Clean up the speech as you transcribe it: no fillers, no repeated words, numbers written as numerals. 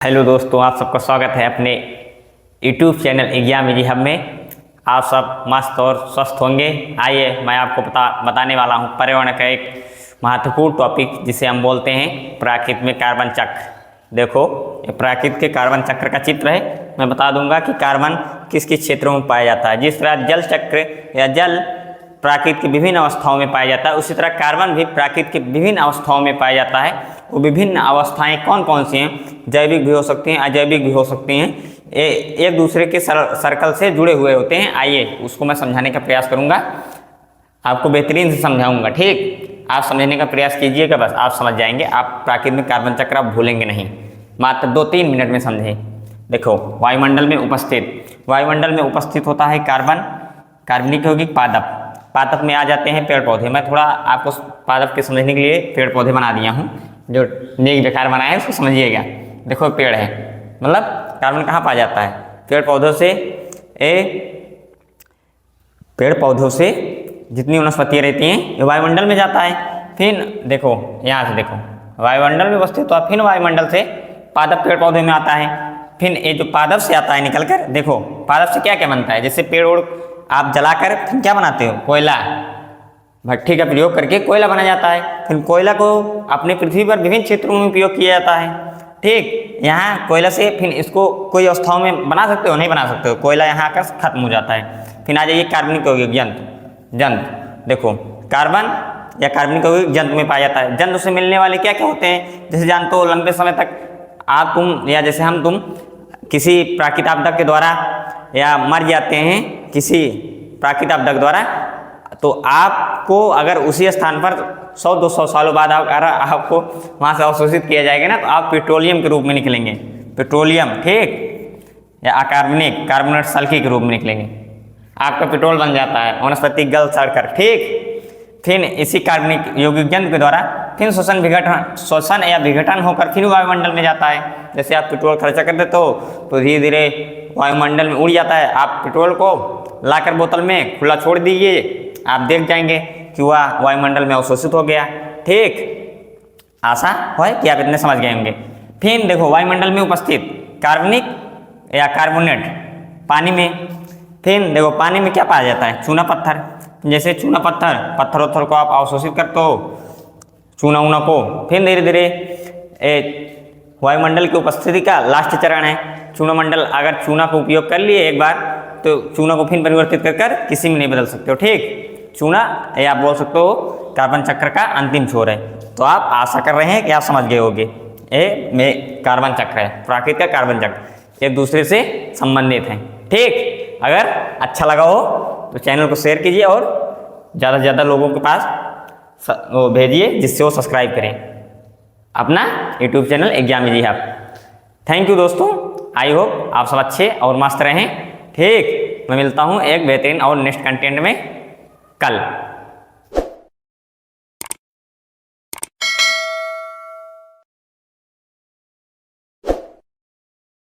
Hello दोस्तों, आप सबका स्वागत है अपने YouTube channel exam easy hub में। आप सब मस्त और स्वस्थ होंगे। आइए मैं आपको बताने वाला हूं पर्यावरण का एक महत्वपूर्ण टॉपिक जिसे हम बोलते हैं प्राकृतिक में कार्बन चक्र। देखो, ये प्राकृतिक के कार्बन चक्र का चित्र है। मैं बता दूंगा कि कार्बन किस किस क्षेत्रों में पाया जाता है। जिस तरह जल चक्र या जल प्राकृतिक की विभिन्न अवस्थाओं में पाया जाता है, उसी तरह कार्बन भी प्राकृतिक की विभिन्न अवस्थाओं में पाया जाता है। वो विभिन्न अवस्थाएं कौन कौन सी हैं? जैविक भी हो सकती हैं, अजैविक भी हो सकती हैं। एक दूसरे के सर्कल से जुड़े हुए होते हैं। आइए उसको मैं समझाने का प्रयास करूंगा, आपको बेहतरीन से समझाऊंगा। ठीक, आप समझने का प्रयास कीजिएगा, बस आप समझ जाएंगे। आप प्राकृतिक में कार्बन चक्र आप भूलेंगे नहीं। मात्र 2-3 मिनट में समझें। देखो, वायुमंडल में उपस्थित होता है कार्बन, कार्बनिक यौगिक पादप। पादप में आ जाते हैं पेड़ पौधे। मैं थोड़ा आपको पादप के समझने के लिए पेड़ पौधे बना दिया हूँ, जो नेक बेकार बनाए हैं उसको समझिएगा। देखो, पेड़ है, मतलब कार्बन कहाँ पाया जाता है? पेड़ पौधों से जितनी वनस्पतियाँ रहती हैं ये वायुमंडल में जाता है। फिर देखो, यहाँ से देखो, वायुमंडल में उपस्थित हुआ, फिर वायुमंडल से पादप पेड़ पौधे में आता है। फिर ये जो पादप से आता है निकल कर, देखो पादप से क्या क्या बनता है। जैसे पेड़ ओड़ आप जलाकर फिर क्या बनाते हो? कोयला, भट्ठी का प्रयोग करके कोयला बना जाता है। फिर कोयला को अपने पृथ्वी पर विभिन्न क्षेत्रों में उपयोग किया जाता है। ठीक, यहाँ कोयला से फिर इसको कोई अवस्थाओं में बना सकते हो? नहीं बना सकते हो। कोयला यहाँ आकर खत्म हो जाता है। फिर आ जाइए कार्बनिक यौगिक जंतु। देखो, कार्बन या कार्बनिक यौगिक जंतु में पाया जाता है। जंतु से मिलने वाले क्या क्या होते हैं? जैसे जानते हो, लंबे समय तक आप तुम या जैसे हम तुम किसी प्राकृतिक आपदा के द्वारा या मर जाते हैं किसी प्राकृतिक आपदा के द्वारा, तो आपको अगर उसी स्थान पर 100-200 सालों बाद अगर आपको वहाँ से अवशोषित किया जाएगा ना, तो आप पेट्रोलियम के रूप में निकलेंगे। पेट्रोलियम, ठीक, या अकार्बनिक कार्बोनेट सल्फी के रूप में निकलेंगे। आपका पेट्रोल बन जाता है वनस्पति गल सड़कर। ठीक, फिर इसी कार्बनिक यौगिक जंतु के द्वारा फिर शोषण या विघटन होकर फिर वायुमंडल में जाता है। जैसे आप पेट्रोल खर्चा कर देते हो तो धीरे धीरे वायुमंडल में उड़ जाता है। आप पेट्रोल को लाकर बोतल में खुला छोड़ दीजिए, आप देख जाएंगे कि वह वायुमंडल में अवशोषित हो गया। ठीक, आशा है कि आप इतने समझ गए होंगे। फिर देखो, वायुमंडल में उपस्थित कार्बनिक या कार्बोनेट पानी में। फिर देखो, पानी में क्या पाया जाता है? चूना पत्थर। जैसे चूना पत्थर उत्थर को आप अवशोषित करते हो, चूना ऊना को। फिर धीरे धीरे वायुमंडल की उपस्थिति का लास्ट चरण है चूना मंडल। अगर चूना को उपयोग कर लिए एक बार, तो चूना को फिर परिवर्तित कर किसी में नहीं बदल सकते हो। ठीक, चूना या आप बोल सकते हो कार्बन चक्र का अंतिम छोर है। तो आप आशा कर रहे हैं कि आप समझ गए होंगे। ये में कार्बन चक्र है, प्राकृतिक का कार्बन चक्र एक दूसरे से संबंधित हैं। ठीक, अगर अच्छा लगा हो तो चैनल को शेयर कीजिए और ज़्यादा से ज़्यादा लोगों के पास वो भेजिए, जिससे वो सब्सक्राइब करें अपना YouTube channel exam easy hub. Thank you दोस्तों, आई होप आप सब अच्छे और मस्त रहें। ठीक, मैं मिलता हूँ एक बेहतरीन और नेक्स्ट कंटेंट में कल।